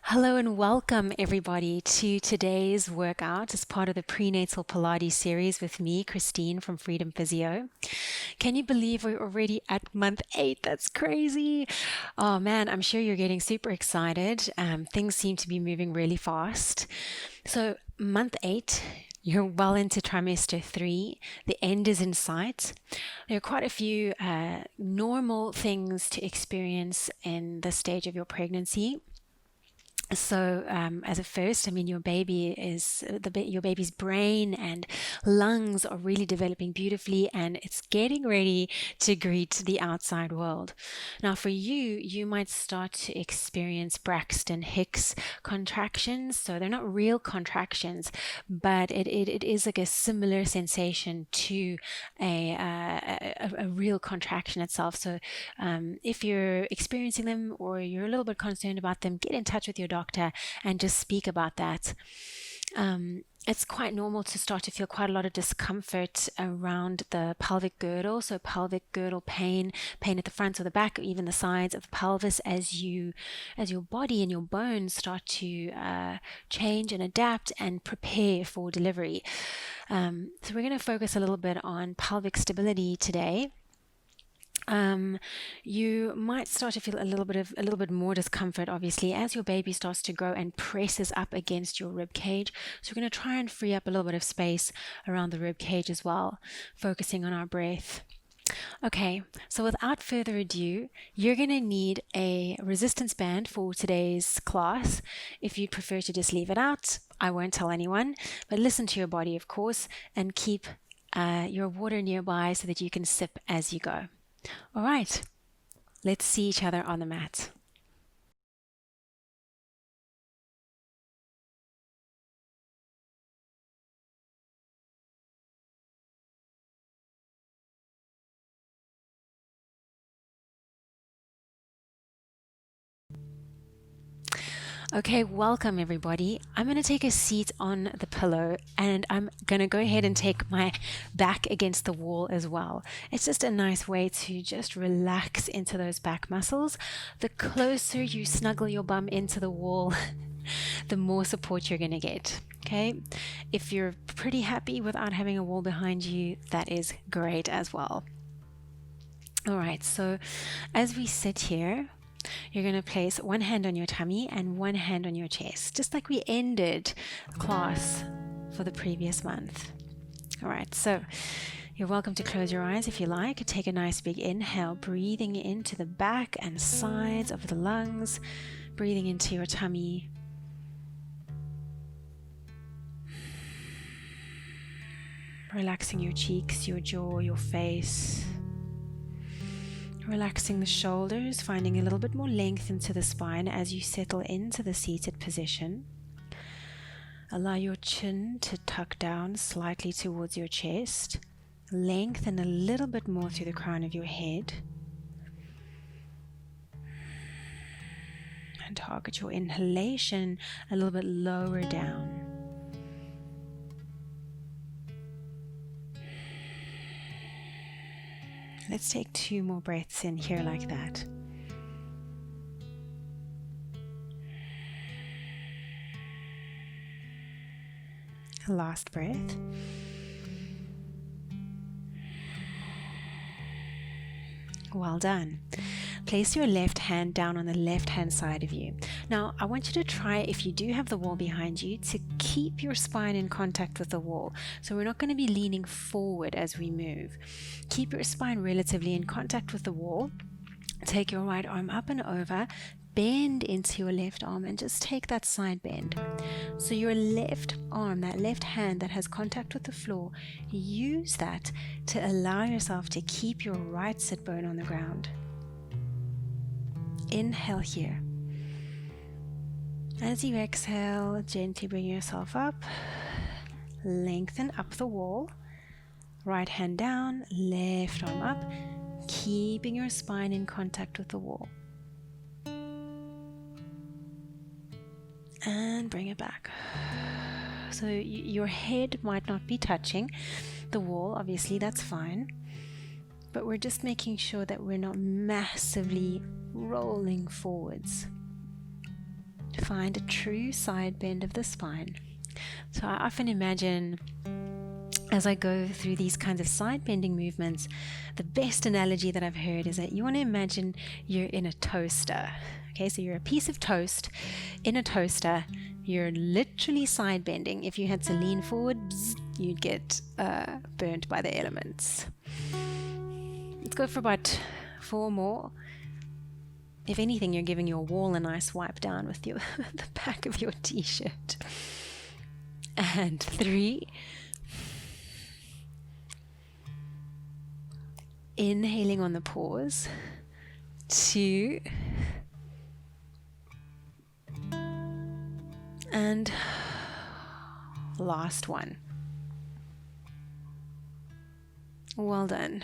Hello and welcome everybody to today's workout as part of the Prenatal Pilates series with me, Christine from Freedom Physio. Can you believe we're already at month 8? That's crazy. Oh man, I'm sure you're getting super excited. Things seem to be moving really fast. So month 8, you're well into trimester 3. The end is in sight. There are quite a few normal things to experience in this stage of your pregnancy. So, as a first, your baby is your baby's brain and lungs are really developing beautifully, and it's getting ready to greet the outside world. Now, for you, you might start to experience Braxton Hicks contractions. So they're not real contractions, but it is like a similar sensation to a real contraction itself. So, if you're experiencing them or you're a little bit concerned about them, get in touch with your doctor and just speak about that. It's quite normal to start to feel quite a lot of discomfort around the pelvic girdle. So pelvic girdle pain at the front or the back, or even the sides of the pelvis as your body and your bones start to change and adapt and prepare for delivery. So we're going to focus a little bit on pelvic stability today. You might start to feel a little bit more discomfort, obviously, as your baby starts to grow and presses up against your rib cage. So we're going to try and free up a little bit of space around the rib cage as well, focusing on our breath. Okay, so without further ado, you're going to need a resistance band for today's class. If you'd prefer to just leave it out, I won't tell anyone, but listen to your body, of course, and keep your water nearby so that you can sip as you go. All right, let's see each other on the mat. Okay, welcome everybody. I'm going to take a seat on the pillow and I'm going to go ahead and take my back against the wall as well. It's just a nice way to just relax into those back muscles. The closer you snuggle your bum into the wall, the more support you're going to get. Okay, if you're pretty happy without having a wall behind you, that is great as well. All right, so as we sit here, you're going to place one hand on your tummy and one hand on your chest, just like we ended class for the previous month. All right, so you're welcome to close your eyes if you like. Take a nice big inhale, breathing into the back and sides of the lungs, breathing into your tummy. Relaxing your cheeks, your jaw, your face. Relaxing the shoulders, finding a little bit more length into the spine as you settle into the seated position. Allow your chin to tuck down slightly towards your chest. Lengthen a little bit more through the crown of your head. And target your inhalation a little bit lower down. Let's take 2 more breaths in here like that. Last breath. Well done. Place your left hand down on the left hand side of you. Now, I want you to try, if you do have the wall behind you, to keep your spine in contact with the wall. So we're not going to be leaning forward as we move. Keep your spine relatively in contact with the wall. Take your right arm up and over, bend into your left arm and just take that side bend. So your left arm, that left hand that has contact with the floor, use that to allow yourself to keep your right sit bone on the ground. Inhale here. As you exhale, gently bring yourself up. Lengthen up the wall. Right hand down, left arm up, keeping your spine in contact with the wall. And bring it back. So your head might not be touching the wall, obviously that's fine. But we're just making sure that we're not massively rolling forwards. find a true side bend of the spine. So I often imagine, as I go through these kinds of side bending movements, the best analogy that I've heard is that you want to imagine you're in a toaster. Okay, so you're a piece of toast in a toaster. You're literally side bending. If you had to lean forward, you'd get burnt by the elements. Let's go for about 4 more. If anything, you're giving your wall a nice wipe down with the back of your t-shirt. And 3. Inhaling on the pause. 2. And last one. Well done.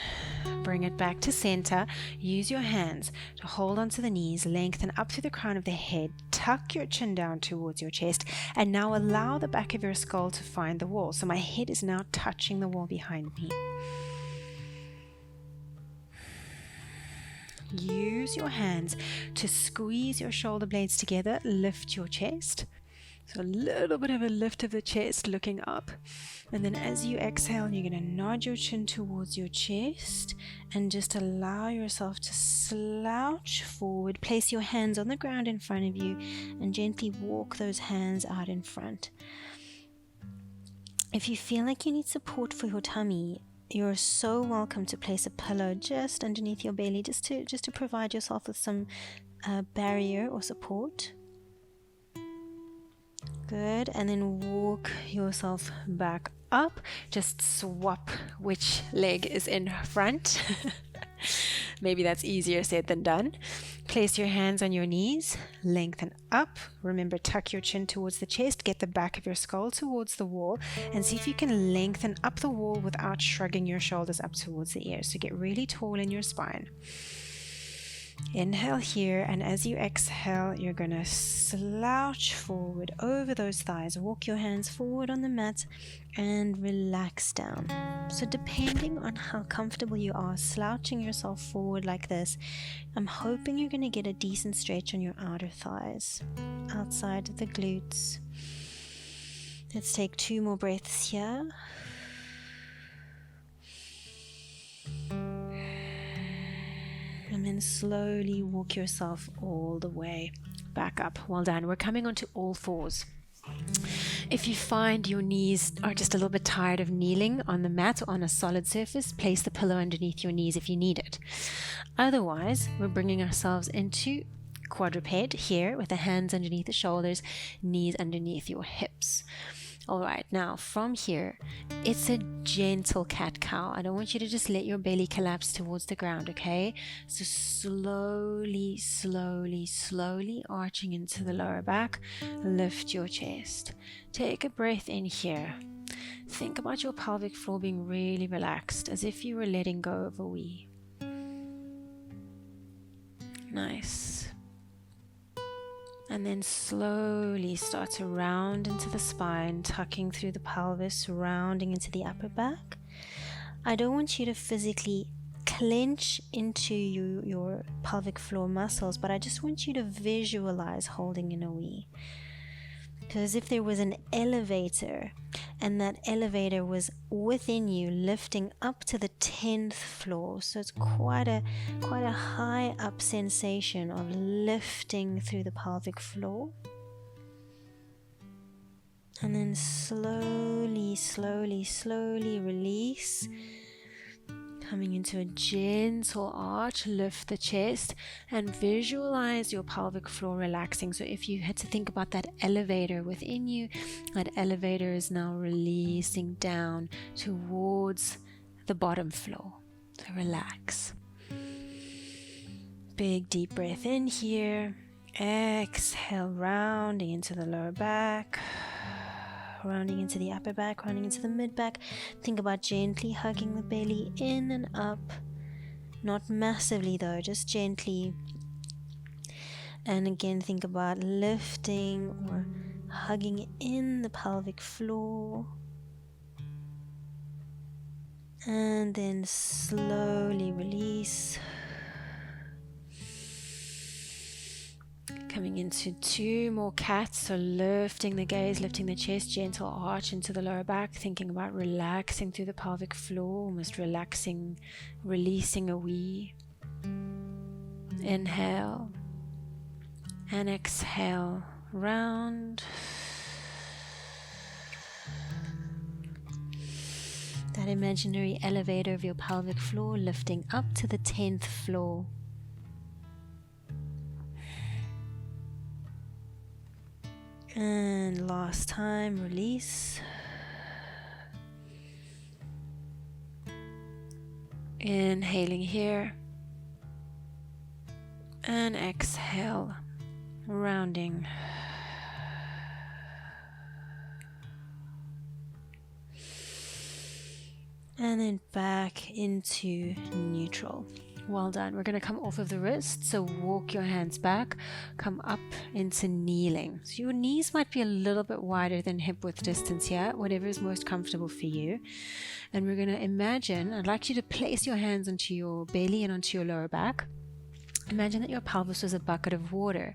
Bring it back to center. Use your hands to hold onto the knees, lengthen up through the crown of the head, tuck your chin down towards your chest, and now allow the back of your skull to find the wall. So my head is now touching the wall behind me. Use your hands to squeeze your shoulder blades together, lift your chest. So a little bit of a lift of the chest, looking up. And then as you exhale, you're going to nod your chin towards your chest and just allow yourself to slouch forward. Place your hands on the ground in front of you and gently walk those hands out in front. If you feel like you need support for your tummy, you're so welcome to place a pillow just underneath your belly, just to provide yourself with some barrier or support. Good, and then walk yourself back up. Just swap which leg is in front. Maybe that's easier said than done. Place your hands on your knees, lengthen up. Remember, tuck your chin towards the chest, get the back of your skull towards the wall, and see if you can lengthen up the wall without shrugging your shoulders up towards the ears. So get really tall in your spine. Inhale here, and as you exhale, you're going to slouch forward over those thighs. Walk your hands forward on the mat and relax down. So depending on how comfortable you are slouching yourself forward like this, I'm hoping you're going to get a decent stretch on your outer thighs, outside of the glutes. Let's take 2 more breaths here. And then slowly walk yourself all the way back up. Well done. We're coming onto all fours. If you find your knees are just a little bit tired of kneeling on the mat or on a solid surface, place the pillow underneath your knees if you need it. Otherwise, we're bringing ourselves into quadruped here with the hands underneath the shoulders, knees underneath your hips. All right, now from here, it's a gentle cat-cow. I don't want you to just let your belly collapse towards the ground, okay? So slowly, slowly, slowly arching into the lower back, lift your chest. Take a breath in here. Think about your pelvic floor being really relaxed, as if you were letting go of a wee. Nice. And then slowly start to round into the spine, tucking through the pelvis, rounding into the upper back. I don't want you to physically clench into your pelvic floor muscles, but I just want you to visualize holding in a wee. Because if there was an elevator and that elevator was within you, lifting up to the 10th floor, so it's quite a high up sensation of lifting through the pelvic floor. And then slowly, slowly, slowly release. Coming into a gentle arch, lift the chest and visualize your pelvic floor relaxing. So if you had to think about that elevator within you, that elevator is now releasing down towards the bottom floor. So relax. Big deep breath in here. Exhale, rounding into the lower back. Rounding into the upper back, rounding into the mid back. Think about gently hugging the belly in and up. Not massively though, just gently. And again, think about lifting or hugging in the pelvic floor. And then slowly release. Coming into 2 more cats, so lifting the gaze, lifting the chest, gentle arch into the lower back, thinking about relaxing through the pelvic floor, almost relaxing, releasing a wee. Inhale and exhale, round. That imaginary elevator of your pelvic floor lifting up to the 10th floor. And last time, release. Inhaling here. And exhale, rounding. And then back into neutral. Well done. We're going to come off of the wrist. So walk your hands back, come up into kneeling. So your knees might be a little bit wider than hip width distance here, whatever is most comfortable for you. And we're going to imagine, I'd like you to place your hands onto your belly and onto your lower back. Imagine that your pelvis was a bucket of water,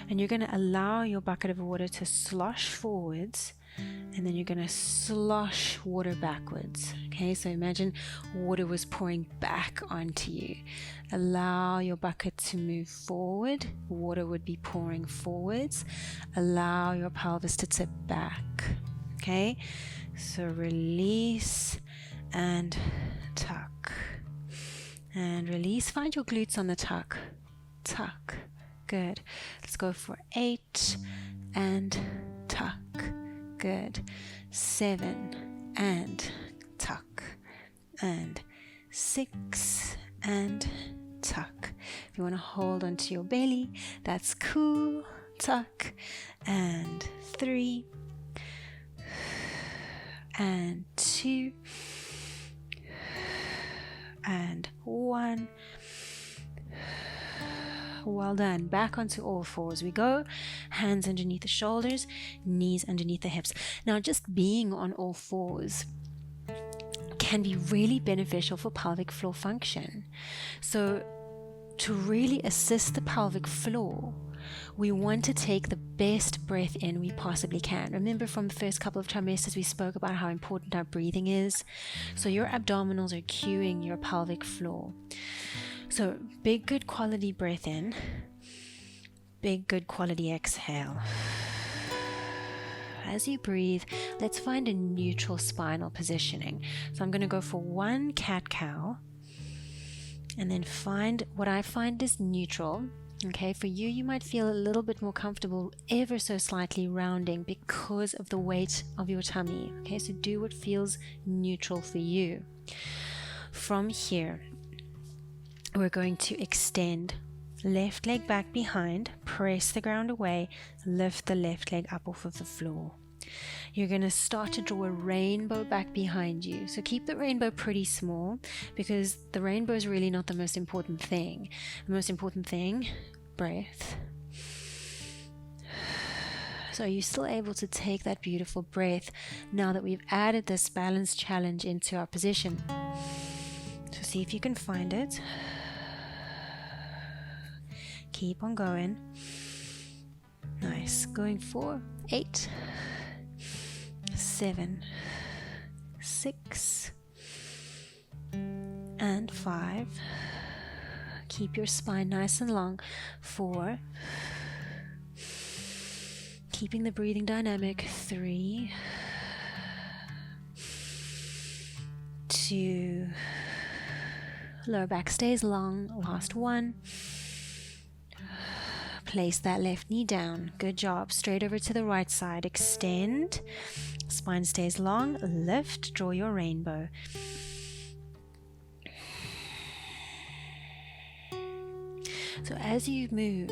and you're going to allow your bucket of water to slosh forwards, and then you're going to slosh water backwards. Okay, so imagine water was pouring back onto you. Allow your bucket to move forward. Water would be pouring forwards. Allow your pelvis to tip back. Okay, so release and tuck. And release. Find your glutes on the tuck. Tuck. Good. Let's go for 8 and tuck. Good. 7 and tuck. And 6 and tuck. If you want to hold onto your belly, that's cool. Tuck. And 3 and 2 and 1. Well done. Back onto all fours we go. Hands underneath the shoulders, knees underneath the hips. Now, just being on all fours can be really beneficial for pelvic floor function. So to really assist the pelvic floor, we want to take the best breath in we possibly can. Remember from the first couple of trimesters we spoke about how important our breathing is. So your abdominals are cueing your pelvic floor. So big good quality breath in, big good quality exhale. As you breathe, let's find a neutral spinal positioning. So I'm going to go for 1 cat-cow, and then find what I find is neutral. Okay, for you, you might feel a little bit more comfortable ever so slightly rounding because of the weight of your tummy. Okay, so do what feels neutral for you. From here, we're going to extend left leg back behind, press the ground away, lift the left leg up off of the floor. You're going to start to draw a rainbow back behind you. So keep the rainbow pretty small, because the rainbow is really not the most important thing. The most important thing, breath. So are you still able to take that beautiful breath now that we've added this balance challenge into our position? So see if you can find it. Keep on going. Nice. Going for 8, 7, 6, and 5. Keep your spine nice and long. 4. Keeping the breathing dynamic. 3, 2. Lower back stays long. Last 1. Place that left knee down. Good job. Straight over to the right side. Extend. Spine stays long. Lift. Draw your rainbow. So as you move,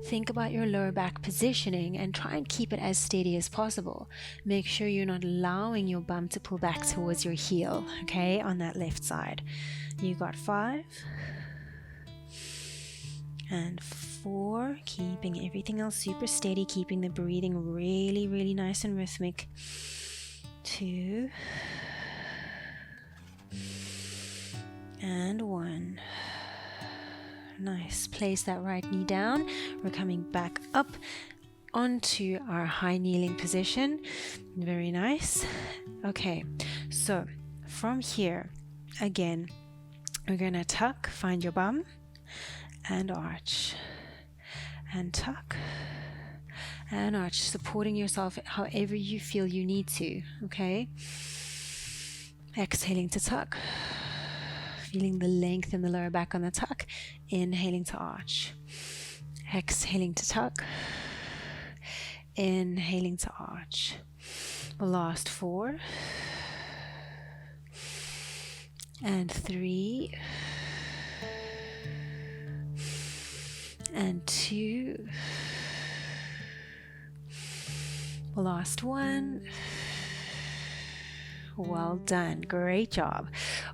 think about your lower back positioning and try and keep it as steady as possible. Make sure you're not allowing your bum to pull back towards your heel, okay, on that left side. You got 5 and 4, keeping everything else super steady, keeping the breathing really, really nice and rhythmic. 2 and 1. Nice. Place that right knee down. We're coming back up onto our high kneeling position. Very nice. Okay, so from here, again, we're going to tuck, find your bum, and arch. And tuck, and arch, supporting yourself however you feel you need to, okay? Exhaling to tuck. Feeling the length in the lower back on the tuck. Inhaling to arch. Exhaling to tuck. Inhaling to arch. Last 4. And 3. And 2. Last 1. Well done. Great job.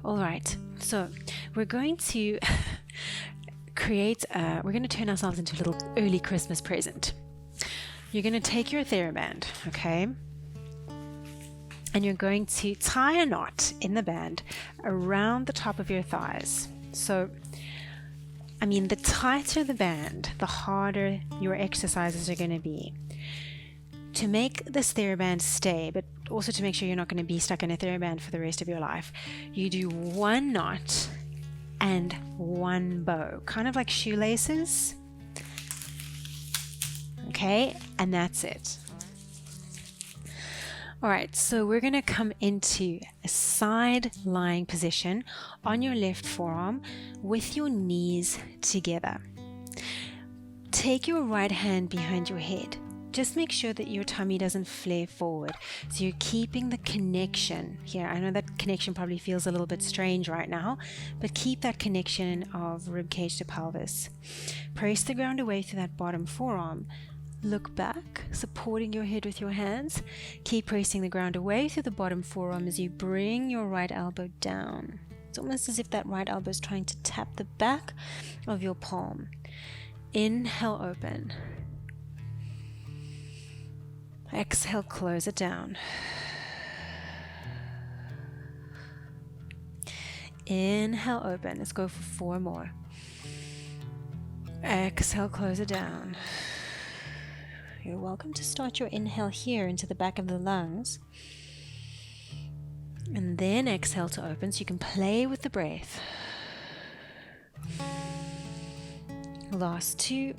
All right. So we're going to we're going to turn ourselves into a little early Christmas present. You're going to take your TheraBand, okay? And you're going to tie a knot in the band around the top of your thighs. So the tighter the band, the harder your exercises are going to be. To make this TheraBand stay, but also to make sure you're not going to be stuck in a TheraBand for the rest of your life, you do 1 knot and 1 bow, kind of like shoelaces. Okay, and that's it. All right, so we're going to come into a side lying position on your left forearm with your knees together. Take your right hand behind your head. Just make sure that your tummy doesn't flare forward. So you're keeping the connection here. I know that connection probably feels a little bit strange right now, but keep that connection of ribcage to pelvis. Press the ground away through that bottom forearm. Look back, supporting your head with your hands. Keep pressing the ground away through the bottom forearm as you bring your right elbow down. It's almost as if that right elbow is trying to tap the back of your palm. Inhale, open. Exhale, close it down. Inhale, open. Let's go for 4 more. Exhale, close it down. You're welcome to start your inhale here into the back of the lungs. And then exhale to open so you can play with the breath. Last 2.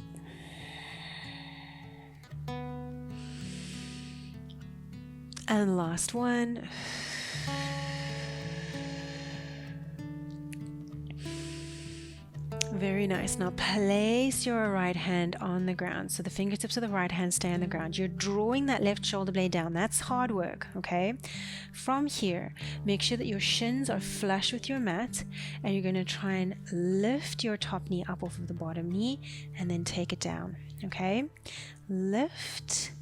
And last 1. Very nice. Now place your right hand on the ground. So the fingertips of the right hand stay on the ground. You're drawing that left shoulder blade down. That's hard work, okay? From here, make sure that your shins are flush with your mat, and you're going to try and lift your top knee up off of the bottom knee and then take it down, okay? Lift.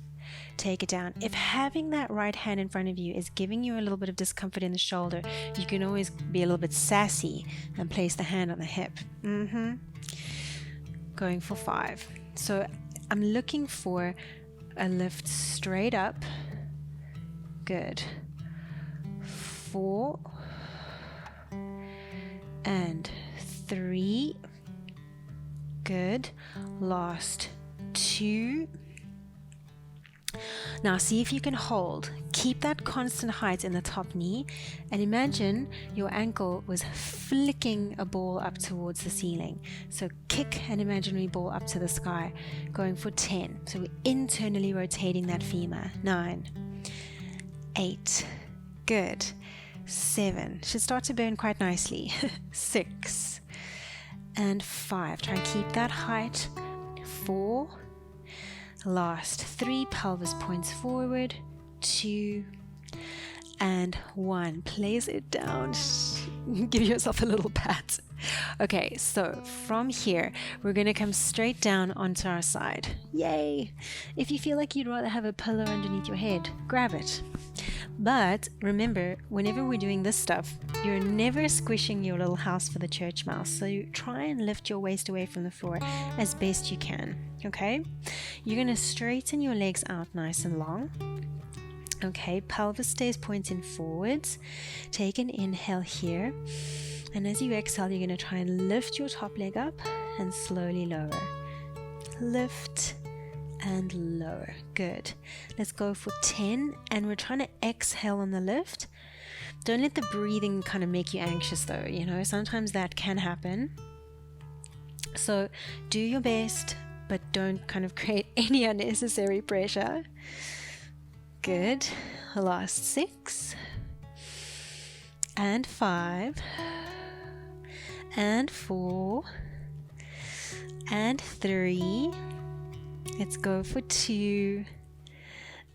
Take it down. If having that right hand in front of you is giving you a little bit of discomfort in the shoulder, you can always be a little bit sassy and place the hand on the hip. Going for 5. So I'm looking for a lift straight up. Good. 4 and 3. Good. Last 2. Now see if you can hold. Keep that constant height in the top knee, and imagine your ankle was flicking a ball up towards the ceiling. So kick an imaginary ball up to the sky, going for 10. So we're internally rotating that femur. 9, 8, good. 7, should start to burn quite nicely. 6 and 5. Try and keep that height. 4. Last 3, pelvis points forward. 2 and 1. Place it down. Give yourself a little pat. Okay, so from here, we're going to come straight down onto our side. Yay! If you feel like you'd rather have a pillow underneath your head, grab it. But remember, whenever we're doing this stuff, you're never squishing your little house for the church mouse. So you try and lift your waist away from the floor as best you can. Okay? You're going to straighten your legs out nice and long. Okay, pelvis stays pointing forwards. Take an inhale here. And as you exhale, you're going to try and lift your top leg up and slowly lower. Lift and lower. Good. Let's go for 10, and we're trying to exhale on the lift. Don't let the breathing kind of make you anxious though, you know, sometimes that can happen. So do your best, but don't kind of create any unnecessary pressure. Good. Last 6 and 5 and 4 and 3. Let's go for 2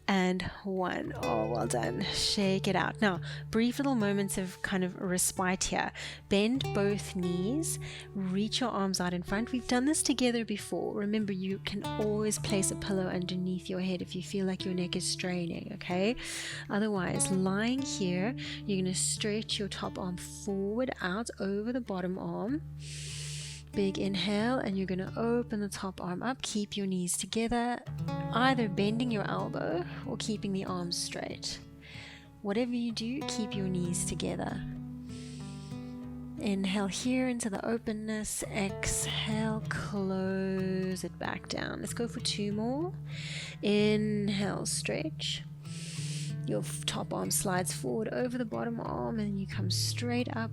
and 1. Oh, well done. Shake it out. Now, brief little moments of kind of respite here. Bend both knees, reach your arms out in front. We've done this together before. Remember, you can always place a pillow underneath your head if you feel like your neck is straining, okay? Otherwise, lying here, you're going to stretch your top arm forward out over the bottom arm. Big inhale, and you're going to open the top arm up. Keep your knees together, either bending your elbow or keeping the arms straight. Whatever you do, keep your knees together. Inhale here into the openness. Exhale, close it back down. Let's go for 2 more. Inhale, stretch. Your top arm slides forward over the bottom arm, and you come straight up.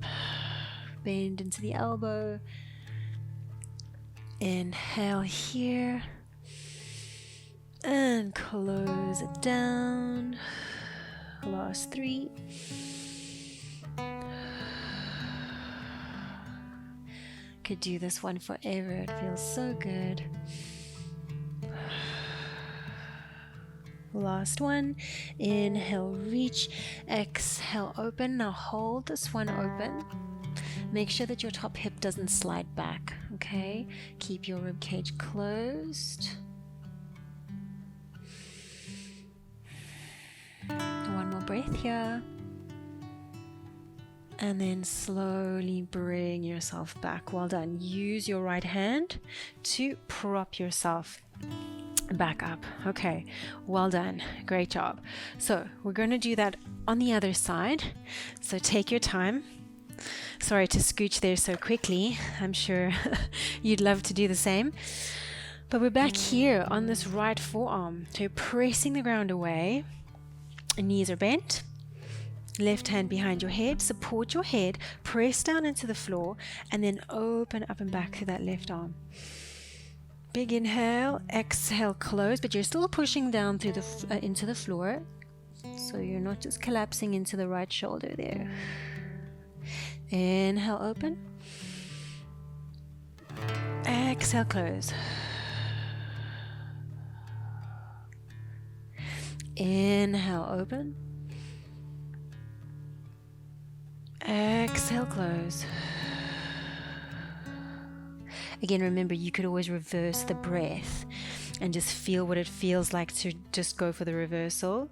Bend into the elbow. Inhale here and close it down. Last 3. Could do this one forever. It feels so good. Last one. Inhale, reach. Exhale, open. Now hold this one open. Make sure that your top hip doesn't slide back, okay? Keep your rib cage closed. One more breath here. And then slowly bring yourself back. Well done. Use your right hand to prop yourself back up. Okay, well done. Great job. So we're going to do that on the other side. So take your time. Sorry to scooch there so quickly. I'm sure you'd love to do the same. But we're back here on this right forearm. So you're pressing the ground away. Knees are bent. Left hand behind your head. Support your head. Press down into the floor. And then open up and back to that left arm. Big inhale. Exhale, close. But you're still pushing down through the into the floor. So you're not just collapsing into the right shoulder there. Inhale, open. Exhale, close. Inhale, open. Exhale, close. Again, remember, you could always reverse the breath and just feel what it feels like to just go for the reversal.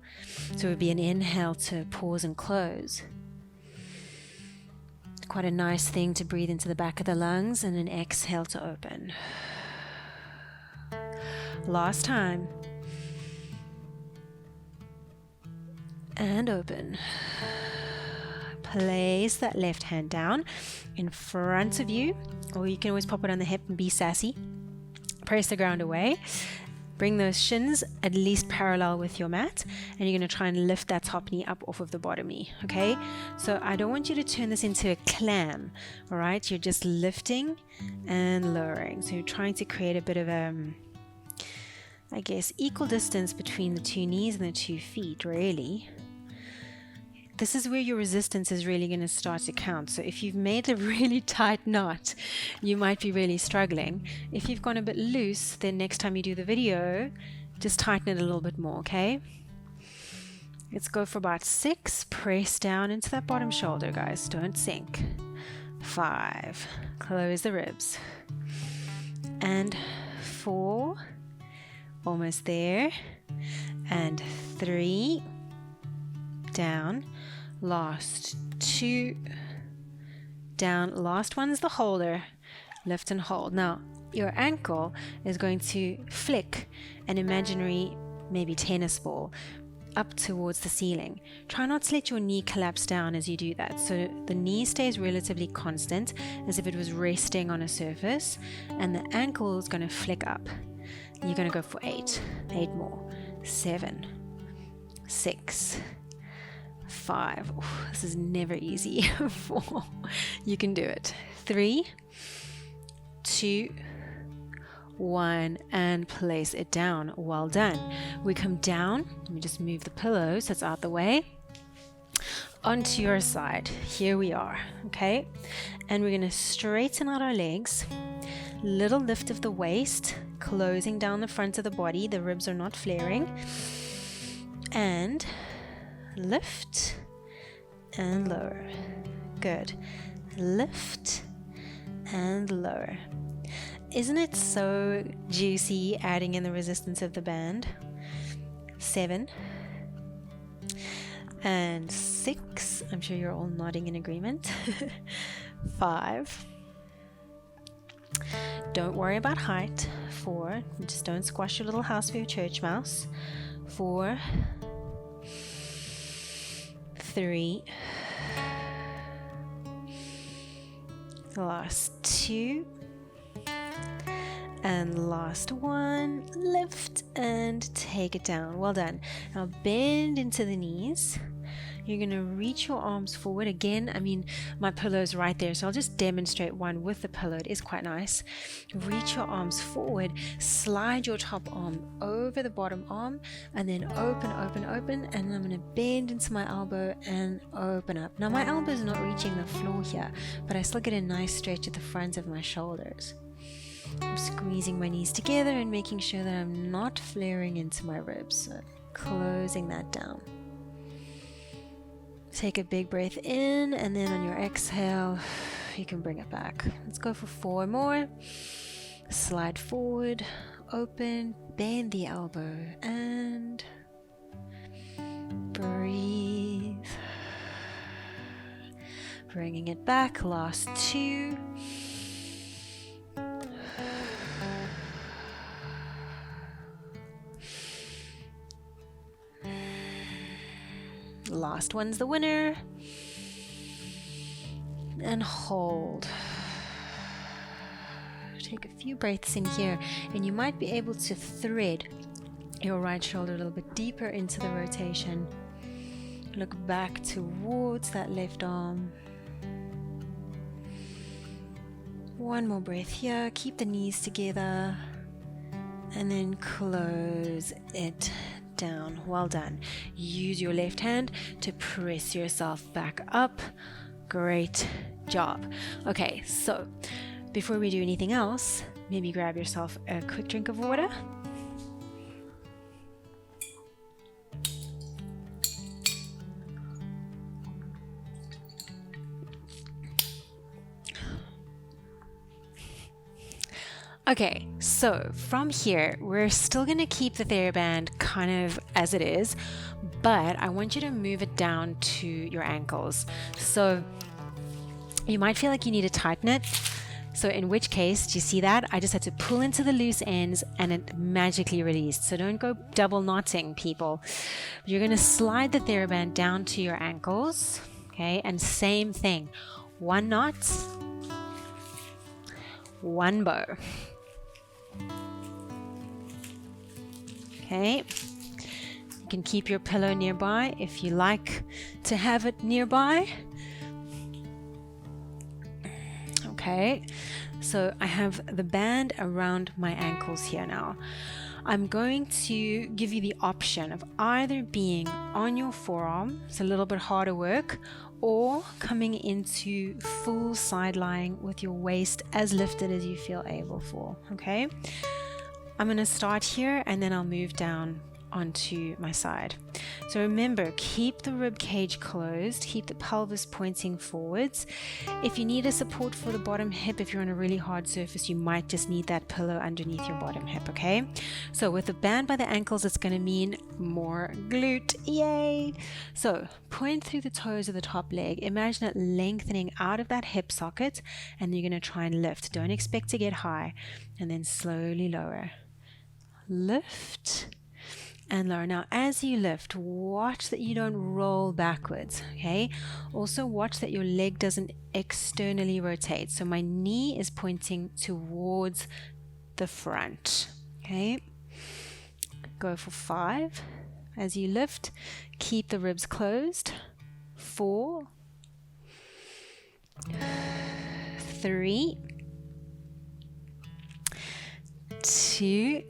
So it would be an inhale to pause and close. Quite a nice thing to breathe into the back of the lungs, and an exhale to open. Last time. And open. Place that left hand down in front of you, or you can always pop it on the hip and be sassy. Press the ground away. Bring those shins at least parallel with your mat, and you're going to try and lift that top knee up off of the bottom knee, okay? So I don't want you to turn this into a clam, all right? You're just lifting and lowering. So you're trying to create a bit of I guess, equal distance between the 2 knees and the 2 feet, really. This is where your resistance is really going to start to count. So if you've made a really tight knot, you might be really struggling. If you've gone a bit loose, then next time you do the video, just tighten it a little bit more, okay? Let's go for about 6. Press down into that bottom shoulder, guys. Don't sink. 5. Close the ribs. And 4. Almost there. And 3. Down. Last 2. Down. Last one's the holder. Lift and hold. Now, your ankle is going to flick an imaginary, maybe tennis ball, up towards the ceiling. Try not to let your knee collapse down as you do that. So the knee stays relatively constant as if it was resting on a surface, and the ankle is going to flick up. You're going to go for 8 more, 7, 6, 5. Ooh, this is never easy. 4. You can do it. 3, 2, 1, and place it down. Well done. We come down. Let me just move the pillow so it's out the way. Onto your side. Here we are. Okay. And we're going to straighten out our legs. Little lift of the waist, closing down the front of the body. The ribs are not flaring. And lift and lower. Good. Lift and lower. Isn't it so juicy adding in the resistance of the band? 7 and 6. I'm sure you're all nodding in agreement. 5. Don't worry about height. 4. Just don't squash your little house for your church mouse. 4. 3. Last 2. And last 1. Lift and take it down. Well done. Now bend into the knees. You're going to reach your arms forward. Again, I mean, my pillow's right there, so I'll just demonstrate one with the pillow. It is quite nice. Reach your arms forward. Slide your top arm over the bottom arm, and then open, open, open. And I'm going to bend into my elbow and open up. Now, my elbow is not reaching the floor here, but I still get a nice stretch at the front of my shoulders. I'm squeezing my knees together and making sure that I'm not flaring into my ribs. So closing that down. Take a big breath in, and then on your exhale, you can bring it back. Let's go for 4 more. Slide forward, open, bend the elbow, and breathe. Bringing it back. Last 2. Last one's the winner. And hold. Take a few breaths in here, and you might be able to thread your right shoulder a little bit deeper into the rotation. Look back towards that left arm. One more breath here. Keep the knees together, and then close it down. Well done. Use your left hand to press yourself back up. Great job. Okay, so before we do anything else, maybe grab yourself a quick drink of water. Okay, so from here, we're still going to keep the TheraBand kind of as it is, but I want you to move it down to your ankles. So you might feel like you need to tighten it. So in which case, do you see that? I just had to pull into the loose ends and it magically released. So don't go double knotting, people. You're going to slide the TheraBand down to your ankles, okay? And same thing, 1 knot, 1 bow. Okay, you can keep your pillow nearby if you like to have it nearby. Okay, so I have the band around my ankles here now. I'm going to give you the option of either being on your forearm, it's a little bit harder work, or coming into full side lying with your waist as lifted as you feel able for. Okay, I'm going to start here and then I'll move down onto my side. So remember, keep the rib cage closed, keep the pelvis pointing forwards. If you need a support for the bottom hip, if you're on a really hard surface, you might just need that pillow underneath your bottom hip. Okay, so with the band by the ankles, it's going to mean more glute. Yay! So point through the toes of the top leg, imagine it lengthening out of that hip socket, and you're going to try and lift. Don't expect to get high, and then slowly lower. Lift and lower. Now, as you lift, watch that you don't roll backwards, okay? Also, watch that your leg doesn't externally rotate. So my knee is pointing towards the front, okay? Go for 5. As you lift, keep the ribs closed. 4, 3, 2,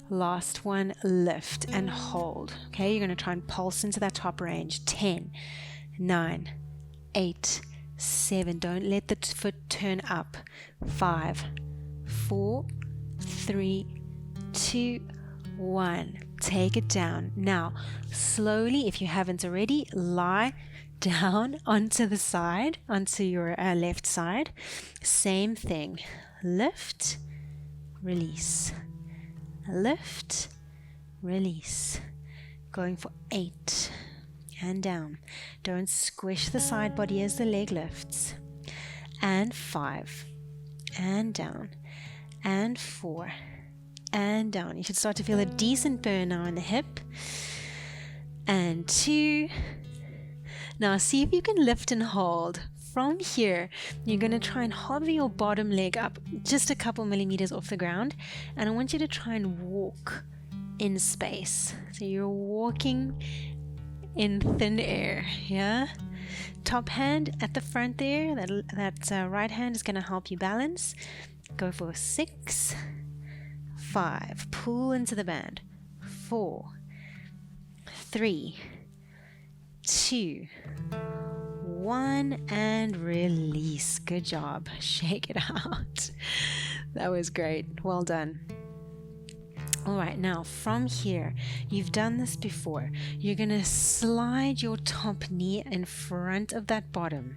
last one, lift and hold. Okay, you're going to try and pulse into that top range. 10, 9, 8, 7. Don't let the foot turn up. 5, 4, 3, 2, 1. Take it down. Now, slowly, if you haven't already, lie down onto the side, onto your left side. Same thing. Lift, release. Lift, release. Going for 8 and down. Don't squish the side body as the leg lifts. And 5 and down. And 4 and down. You should start to feel a decent burn now in the hip. And 2. Now see if you can lift and hold. From here, you're going to try and hover your bottom leg up just a couple millimeters off the ground, and I want you to try and walk in space. So you're walking in thin air, yeah? Top hand at the front there, that right hand is going to help you balance. Go for 6, 5, pull into the band. 4, 3, 2, 1, and release. Good job. Shake it out. That was great. Well done. All right, now from here, you've done this before. You're going to slide your top knee in front of that bottom.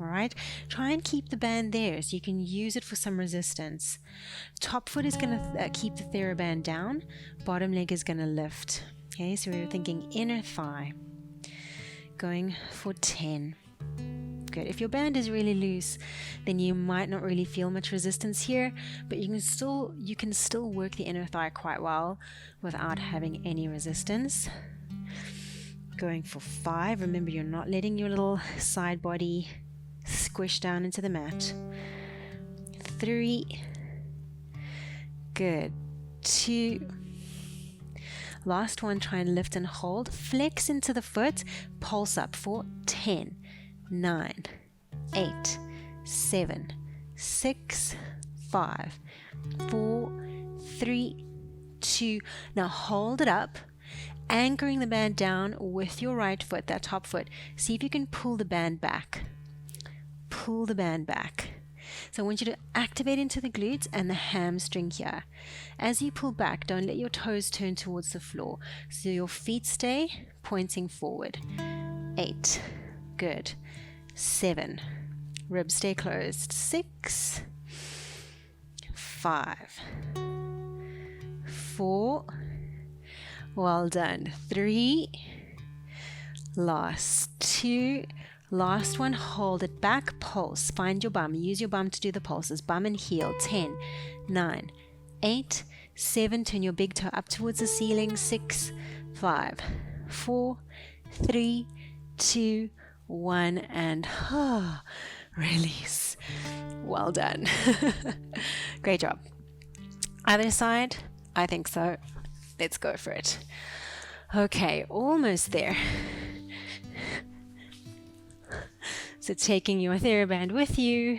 All right, try and keep the band there so you can use it for some resistance. Top foot is going to keep the TheraBand down. Bottom leg is going to lift. Okay, so we're thinking inner thigh. Going for 10. Good. If your band is really loose, then you might not really feel much resistance here, but you can still work the inner thigh quite well without having any resistance. Going for 5. Remember, you're not letting your little side body squish down into the mat. 3. Good. 2. Last one, try and lift and hold. Flex into the foot. Pulse up for 10, 9, 8, 7, 6, 5, 4, 3, 2. Now hold it up, anchoring the band down with your right foot, that top foot. See if you can pull the band back. Pull the band back. So I want you to activate into the glutes and the hamstring here. As you pull back, don't let your toes turn towards the floor. So your feet stay pointing forward. 8. Good. 7. Ribs stay closed. 6. 5. 4. Well done. 3. Last 2. Last one, hold it back, pulse. Find your bum. Use your bum to do the pulses. Bum and heel. 10, 9, 8, 7. Turn your big toe up towards the ceiling. 6, 5, 4, 3, 2, 1, and release. Well done. Great job. Other side? I think so. Let's go for it. Okay, almost there. So taking your TheraBand with you,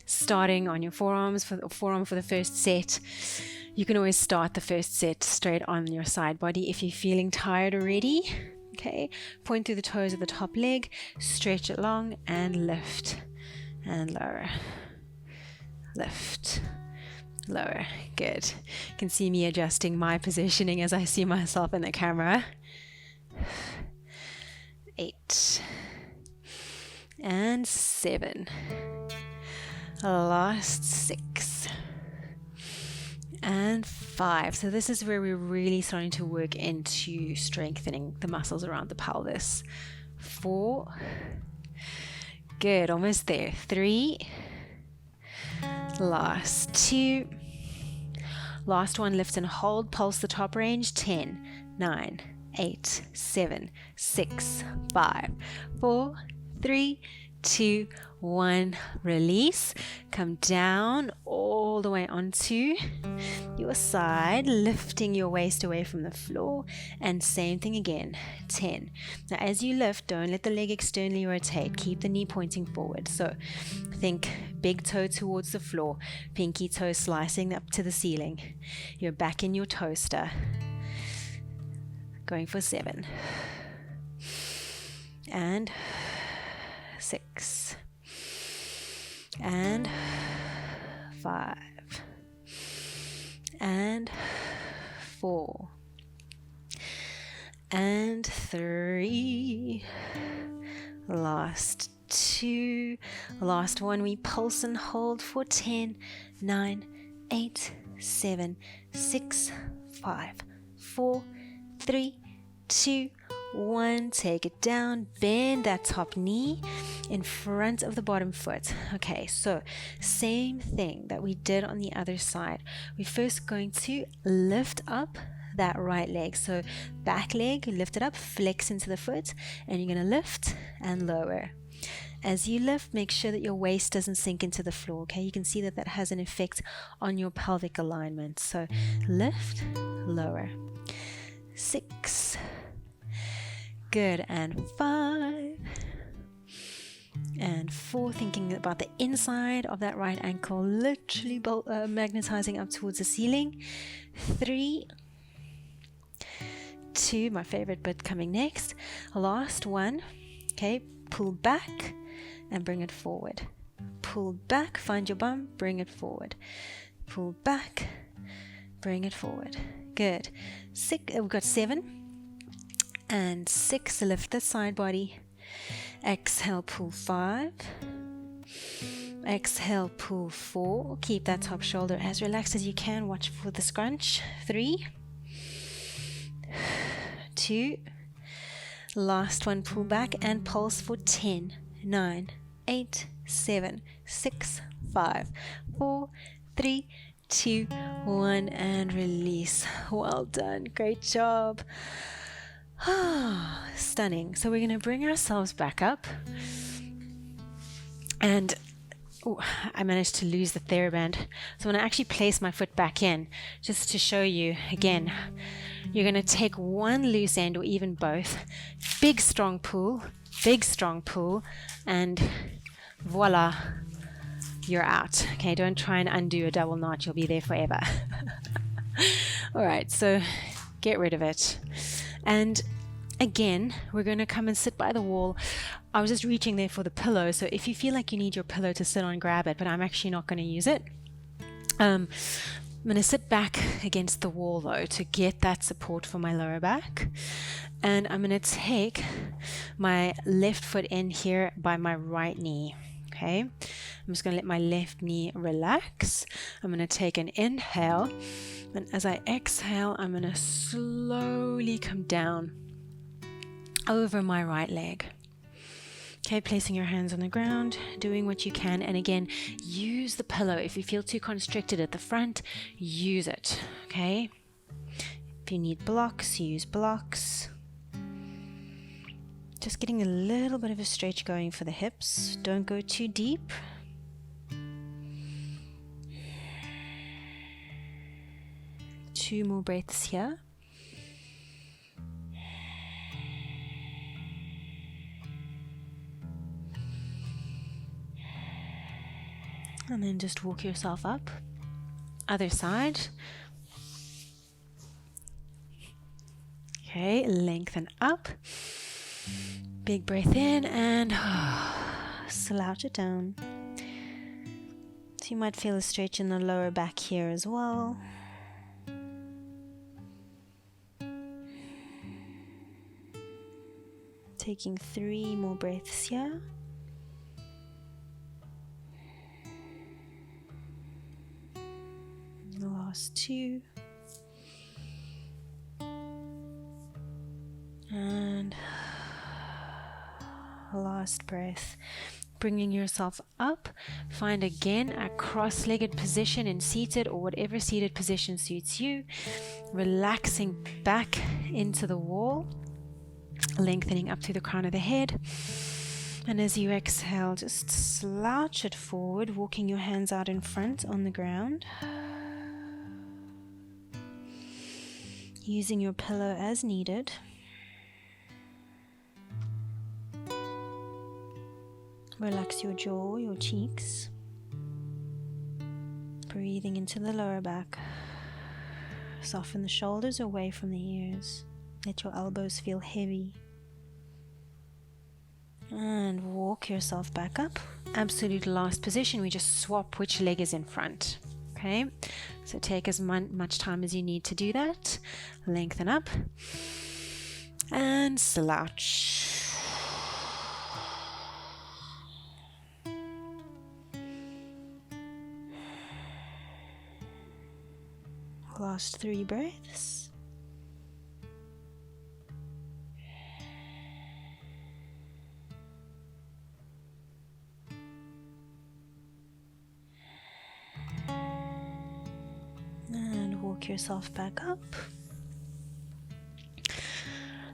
starting on your forearm for the first set. You can always start the first set straight on your side body if you're feeling tired already. Okay, point through the toes of the top leg, stretch it long, and lift and lower. Lift, lower. Good. You can see me adjusting my positioning as I see myself in the camera. 8. And 7. Last 6. And 5. So this is where we're really starting to work into strengthening the muscles around the pelvis. 4. Good, almost there. 3. Last 2. Last one, lift and hold. Pulse the top range. 10, 9, 8, 7, 6, 5, 4, 3, 2, 1. Release. Come down all the way onto your side, lifting your waist away from the floor, and same thing again. 10. Now as you lift, don't let the leg externally rotate. Keep the knee pointing forward. So think big toe towards the floor, pinky toe slicing up to the ceiling. You're back in your toaster. Going for 7. And 6. And 5. And 4. And 3. Last 2. Last one. We pulse and hold for 10, 9, 8, 7, 6, 5, 4, 3, 2, 1. Take it down. Bend that top knee in front of the bottom foot. Okay, so same thing that we did on the other side. We're first going to lift up that right leg. So back leg, lift it up, flex into the foot, and you're going to lift and lower. As you lift, make sure that your waist doesn't sink into the floor, okay? You can see that that has an effect on your pelvic alignment. So lift, lower. 6. Good. And 5. And 4, thinking about the inside of that right ankle, literally magnetizing up towards the ceiling. 3, 2, my favorite bit coming next. Last one. Okay, pull back and bring it forward. Pull back, find your bum, bring it forward. Pull back, bring it forward. Good. 6, we've got 7 and 6. Lift the side body. Exhale, pull 5. Exhale, pull 4. Keep that top shoulder as relaxed as you can. Watch for the scrunch. 3, 2. Last one, pull back and pulse for 10, 9, 8, 7, 6, 5, 4, 3, 2, 1, and release. Well done. Great job. Stunning. So we're going to bring ourselves back up, and I managed to lose the TheraBand. So I'm going to actually place my foot back in just to show you again. You're going to take one loose end or even both. Big strong pull, and voila, you're out. Okay, don't try and undo a double knot. You'll be there forever. All right, so get rid of it. And again, we're going to come and sit by the wall. I was just reaching there for the pillow, so if you feel like you need your pillow to sit on, grab it, but I'm actually not going to use it. I'm going to sit back against the wall though to get that support for my lower back. And I'm going to take my left foot in here by my right knee. Okay, I'm just going to let my left knee relax. I'm going to take an inhale, and as I exhale, I'm going to slowly come down over my right leg. Okay, placing your hands on the ground, doing what you can, and again, use the pillow. If you feel too constricted at the front, use it. Okay, if you need blocks, use blocks. Just getting a little bit of a stretch going for the hips. Don't go too deep. Two more breaths here. And then just walk yourself up. Other side. Okay, lengthen up. Big breath in and slouch it down. So you might feel a stretch in the lower back here as well. Taking 3 more breaths here. The last 2. And last breath. Bringing yourself up, find again a cross-legged position in seated or whatever seated position suits you. Relaxing back into the wall, lengthening up to the crown of the head. And as you exhale, just slouch it forward, walking your hands out in front on the ground. Using your pillow as needed. Relax your jaw, your cheeks. Breathing into the lower back. Soften the shoulders away from the ears. Let your elbows feel heavy. And walk yourself back up. Absolute last position. We just swap which leg is in front. Okay, so take as much time as you need to do that. Lengthen up and slouch. Last 3 breaths. And walk yourself back up.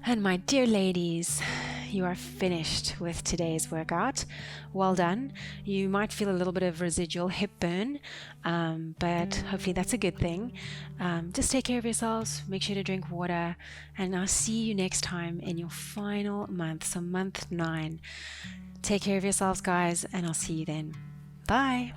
And my dear ladies, you are finished with today's workout. Well done. You might feel a little bit of residual hip burn, but hopefully that's a good thing. Just take care of yourselves, make sure to drink water, and I'll see you next time in your final month, so month 9. Take care of yourselves, guys, and I'll see you then. Bye.